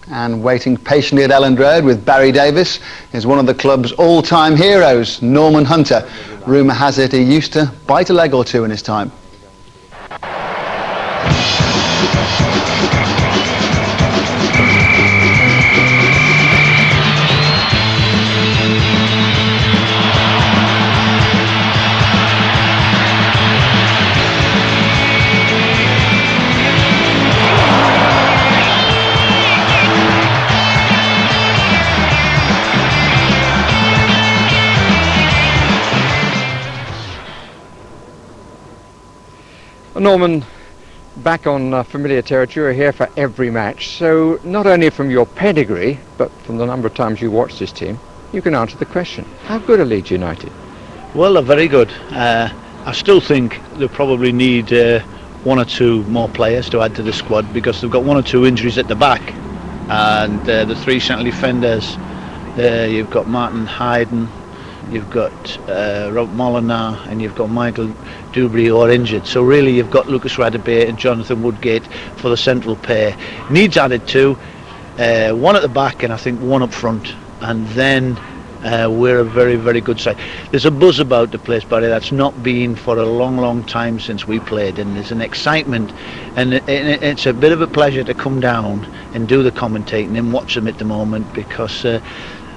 And waiting patiently at Elland Road with Barry Davis is one of the club's all-time heroes, Norman Hunter. Rumour has it he used to bite a leg or two in his time. Norman, back on familiar territory, you're here for every match, so not only from your pedigree, but from the number of times you watched this team, you can answer the question, how good are Leeds United? Well, they're very good. I still think they probably need one or two more players to add to the squad, because they've got one or two injuries at the back, and the three central defenders, you've got Martin Hayden, you've got Robert Molyneux, and you've got Michael Dubry, who are injured. So really you've got Lucas Radebe and Jonathan Woodgate for the central pair. Needs added to, one at the back and I think one up front, and then we're a very, very good side. There's a buzz about the place, Barry, that's not been for a long, long time since we played, and there's an excitement, and it's a bit of a pleasure to come down and do the commentating and watch them at the moment, because they're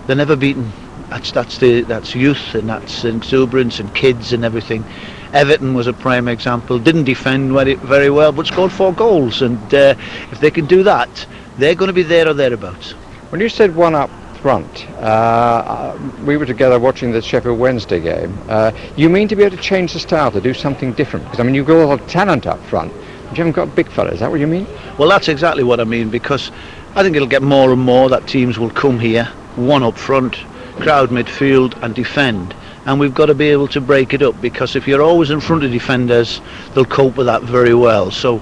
never beaten. That's youth, and that's exuberance and kids and everything. Everton was a prime example. Didn't defend very well, but scored 4 goals. And if they can do that, they're going to be there or thereabouts. When you said one up front, we were together watching the Sheffield Wednesday game. You mean to be able to change the style, to do something different? Because I mean, you've got a lot of talent up front, but you haven't got big fellas. Is that what you mean? Well, that's exactly what I mean, because I think it'll get more and more that teams will come here, one up front, crowd midfield and defend, and we've got to be able to break it up, because if you're always in front of defenders, they'll cope with that very well. So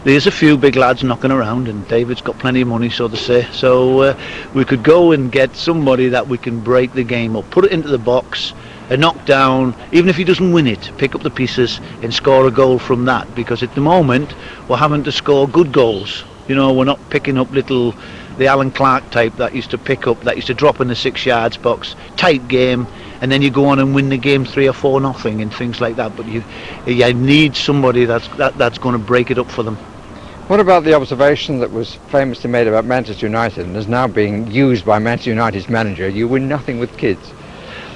there's a few big lads knocking around, and David's got plenty of money, so to say, so we could go and get somebody that we can break the game up, put it into the box, a knockdown, even if he doesn't win it, pick up the pieces and score a goal from that, because at the moment we're having to score good goals. You know, we're not picking up the Alan Clark type that used to pick up, that used to drop in the 6 yards box, tight game, and then you go on and win the game 3 or 4-0 and things like that. But you need somebody that's going to break it up for them. What about the observation that was famously made about Manchester United and is now being used by Manchester United's manager? You win nothing with kids.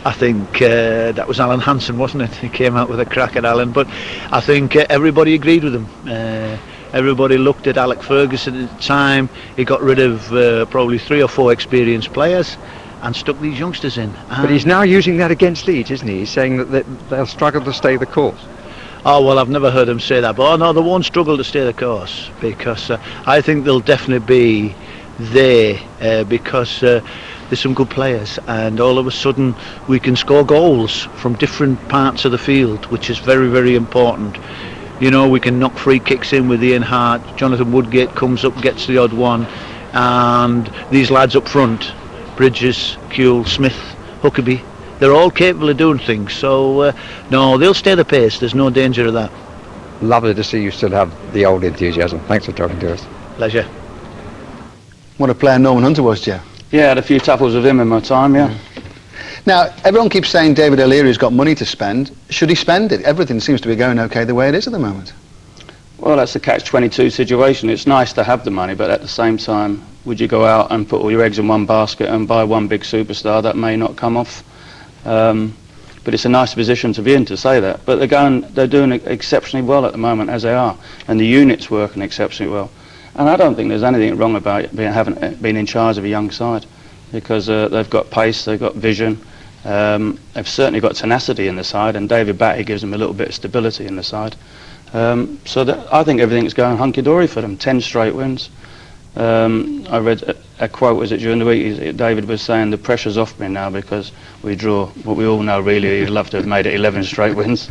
I think that was Alan Hansen, wasn't it? He came out with a crack at Alan, but I think everybody agreed with him. Everybody looked at Alec Ferguson at the time. He got rid of probably 3 or 4 experienced players and stuck these youngsters in. But he's now using that against Leeds, isn't he? He's saying that they'll struggle to stay the course. Oh, well, I've never heard him say that. But no, they won't struggle to stay the course, because I think they'll definitely be there, because there's some good players, and all of a sudden we can score goals from different parts of the field, which is very, very important. You know, we can knock free kicks in with Ian Hart, Jonathan Woodgate comes up, gets the odd one, and these lads up front, Bridges, Kuehl, Smith, Huckabee, they're all capable of doing things. So no, they'll stay the pace, there's no danger of that. Lovely to see you still have the old enthusiasm. Thanks for talking to us. Pleasure. What a player Norman Hunter was, Joe. Yeah, I had a few tupples with him in my time, yeah. Now, everyone keeps saying David O'Leary's got money to spend. Should he spend it? Everything seems to be going okay the way it is at the moment. Well, that's the catch-22 situation. It's nice to have the money, but at the same time, would you go out and put all your eggs in one basket and buy one big superstar that may not come off? But it's a nice position to be in, to say that. But they're doing exceptionally well at the moment, as they are, and the unit's working exceptionally well. And I don't think there's anything wrong about having been in charge of a young side, because they've got pace, they've got vision. They've certainly got tenacity in the side, and David Batty gives them a little bit of stability in the side. So I think everything's going hunky-dory for them. 10 straight wins. I read a quote, was it during the week, David was saying the pressure's off me now because we draw, what we all know really, he'd love to have made it 11 straight wins.